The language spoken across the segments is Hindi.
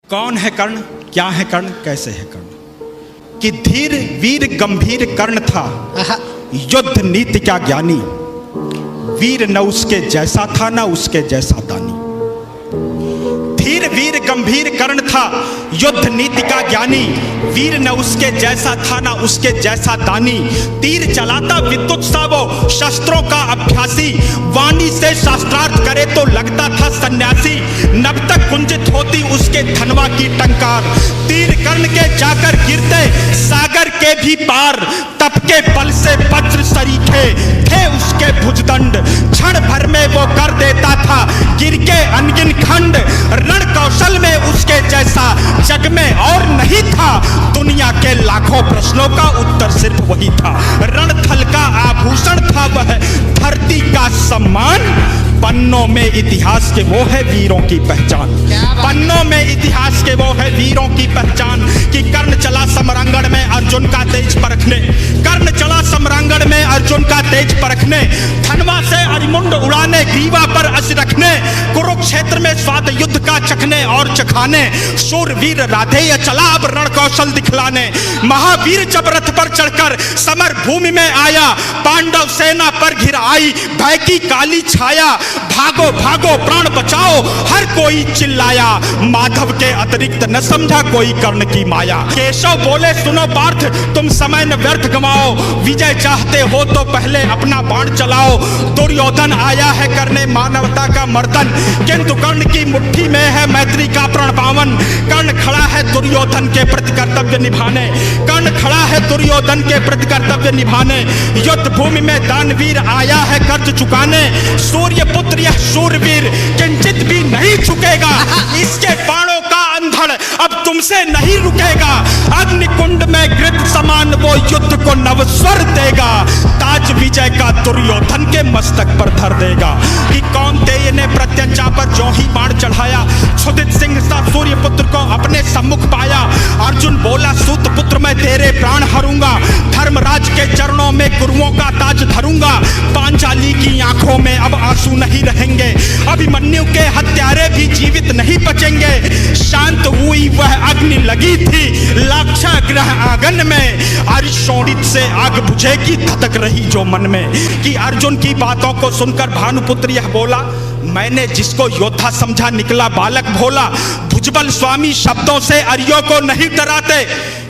कौन है कर्ण, क्या है कर्ण, कैसे है कर्ण? कि धीर वीर गंभीर कर्ण था, युद्ध नीति क्या ज्ञानी। वीर न उसके जैसा था न उसके जैसा दानी। धीर वीर गंभीर कर्ण था, युद्ध नीति का ज्ञानी। वीर न उसके जैसा था न उसके जैसा दानी। तीर चलाता विद्युत सा वो, शस्त्रों का अभ्यासी। वाणी से शास्त्रार्थ करे तो लगता था सन्यासी। नभ तक कुंजित होती उसके धनवा की टंकार। तीर कर्ण के जाकर गिरते सागर के भी पार। तप के बल से वज्र सरीखे थे उसके भुजदंड। क्षण भर में वो कर देता था गिर के अनगिन खंड। रण कौशल में उसके जैसा जग में और नहीं था। दुनिया के लाखों प्रश्नों का उत्तर सिर्फ वही था। रणथल का आभूषण था वह, धरती का सम्मान। पन्नों में इतिहास के वो है वीरों की पहचान। पन्नों में इतिहास के वो है वीरों की पहचान। कि कर्ण चला समरांगण में अर्जुन का तेज परखने। कर्ण चला समरांगण में अर्जुन का तेज परखने। धनवा से अरिमुंड उड़ाने, ग्रीवा पर अस रखने। कुरुक्षेत्र में स्वाद युद्ध का चखने और चखाने। शूरवीर राधेय चला अब रण कौशल दिखलाने। महावीर जब रथ पर चढ़कर समर भूमि में आया। पांडव सेना पर घिर आई भय की काली छाया। भागो भागो प्राण बचाओ हर कोई चिल्लाया। माधव के अतिरिक्त न समझा कोई कर्ण की माया। केशव बोले सुनो पार्थ तुम समय न व्यर्थ गवाओ। विजय चाहते हो तो पहले अपना बाण चलाओ। दुर्योधन आया है करने मानवता का मर्दन, किंतु कर्ण की मुट्ठी में है मैत्री का प्रण पावन। कर्ण खड़ा है दुर्योधन के प्रति कर्तव्य निभाने। कर्ण खड़ा है दुर्योधन के प्रति कर्तव्य निभाने। युद्ध भूमि में दानवीर आया है कर्ज चुकाने। सूर्य पुत्र यह शूरवीर किंचित भी नहीं झुकेगा। इसके बाणों का अंधड़ अब तुमसे नहीं रुकेगा। अग्निकुंड में गृत समान वो युद्ध को नवस्वर देगा। ताज विजय का दुर्योधन के मस्तक पर धर देगा। कि कौन्तेय ने प्रत्यंचा पर जो ही बाण चढ़ाया। क्षुधित सिंह सा सूर्य पुत्र को अपने सम्मुख पाया। अर्जुन बोला सूत पुत्र मैं तेरे प्राण हरूंगा। धर्मराज के चरणों में गुरुओं का ताज धरूंगा। पांचाली की आंखों में अब आंसू नहीं रहेंगे। अभिमन्यु के हत्यारे भी जीवित नहीं बचेंगे। शांत हुई वह अग्नि लगी थी लाक्षागृह आंगन में। अरिशोणित से आग बुझेगी धधक रही जो मन में। कि अर्जुन की बातों को सुनकर भानुपुत्र यह बोला, मैंने जिसको योद्धा समझा निकला बालक भोला। भुजबल स्वामी शब्दों से अरियों को नहीं डराते।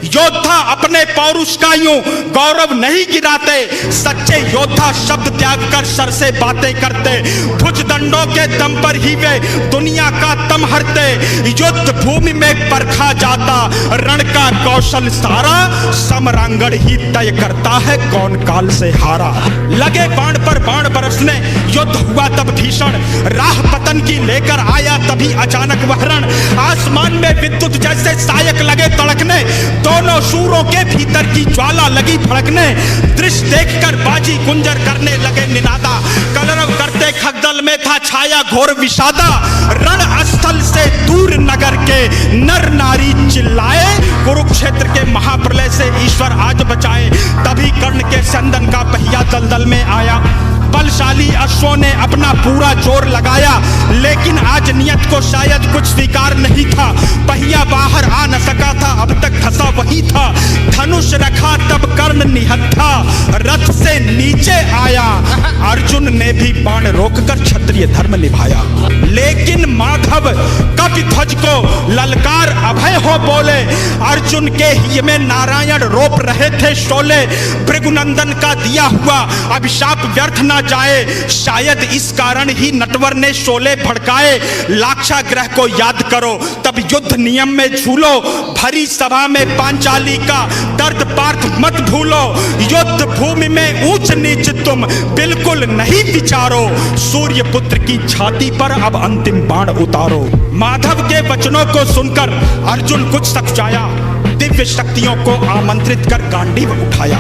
योद्धा अपने पौरुष का यूं गौरव नहीं गिराते। सच्चे योद्धा शब्द त्याग कर सर से बातें करते। भुजदंडों के दम पर ही वे दुनिया का दम हरते। युद्ध भूमि में परखा जाता रण का कौशल सारा। समरांगण ही तय करता है कौन काल से हारा। लगे बाण पर बाण बरसने युद्ध हुआ तब भीषण। राह पतन की लेकर आया तभी अचानक वह रण। आसमान में विद्युत जैसे सायक लगे तड़कने। दोनों शूरों के भीतर की ज्वाला लगी भड़कने। दृश्य देखकर बाजी गुंजर करने लगे निनादा। कलरव करते खगदल में था छाया घोर विषादा। रण स्थल से दूर नगर के नर नारी चिल्लाए। कुरुक्षेत्र के महाप्रलय से ईश्वर आज बचाए। तभी कर्ण के संदन का पहिया दलदल में आया। बलशाली अश्वों ने अपना पूरा जोर लगाया। लेकिन आज नियत को शायद कुछ स्वीकार नहीं था। पहिया बाहर आ न सका था, अब तक फंसा वही था। धनुष रखा तब कर्ण निहत्था रथ से नीचे आया। अर्जुन ने भी बाण रोककर क्षत्रिय धर्म निभाया। लेकिन माधव कपिध्वज को ललकार अभय हो बोले। अर्जुन के हिय में नारायण रोप रहे थे शोले। भृगुनंदन का दिया हुआ अभिशाप व्यर्थ न जाए। शायद इस कारण ही नटवर ने शोले भड़काए। लाक्षागृह को याद करो तब युद्ध नियम में झूलो। भरी सभा में पांचाली का दर्द पार्थ मत भूलो। युद्ध भूमि में ऊंच नीच तुम बिल्कुल नहीं विचारो। सूर्य पुत्र की छाती पर अब अंतिम बाण उतारो। माधव के वचनों को सुनकर अर्जुन कुछ सकुचाया। दिव्य शक्तियों को आमंत्रित कर गांडीव उठाया।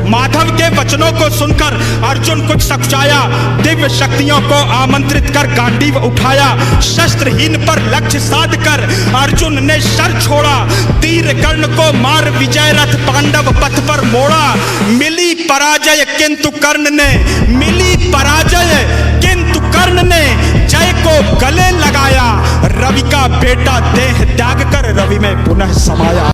माधव के वचनों को सुनकर अर्जुन कुछ सकुचाया। दिव्य शक्तियों को आमंत्रित कर गांडीव उठाया। शस्त्रहीन पर लक्ष्य साध कर अर्जुन ने शर छोड़ा। तीर कर्ण को मार विजय रथ पांडव पथ पर मोड़ा। मिली पराजय किंतु कर्ण ने, मिली पराजय किंतु कर्ण ने जय को गले लगाया। रवि का बेटा देह त्याग कर पुनः समाया।